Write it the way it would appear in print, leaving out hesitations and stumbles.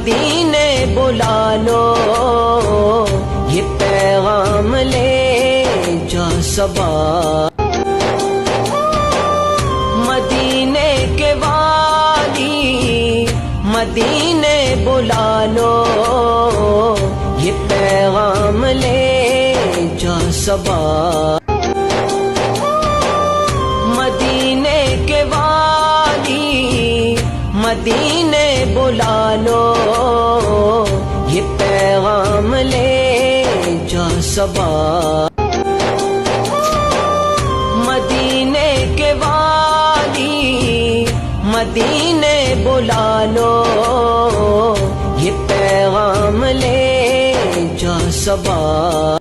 मदीने बुला लो, ये पैगाम ले जा सबा। मदीने के वाली मदीने बुला लो, ये पैगाम ले जा सबा। मदीने के वाली मदीने बुला लो, ये पैगाम ले जा सबा। मदीने के वाली मदीने बुला लो, ये पैगाम ले जा सबा।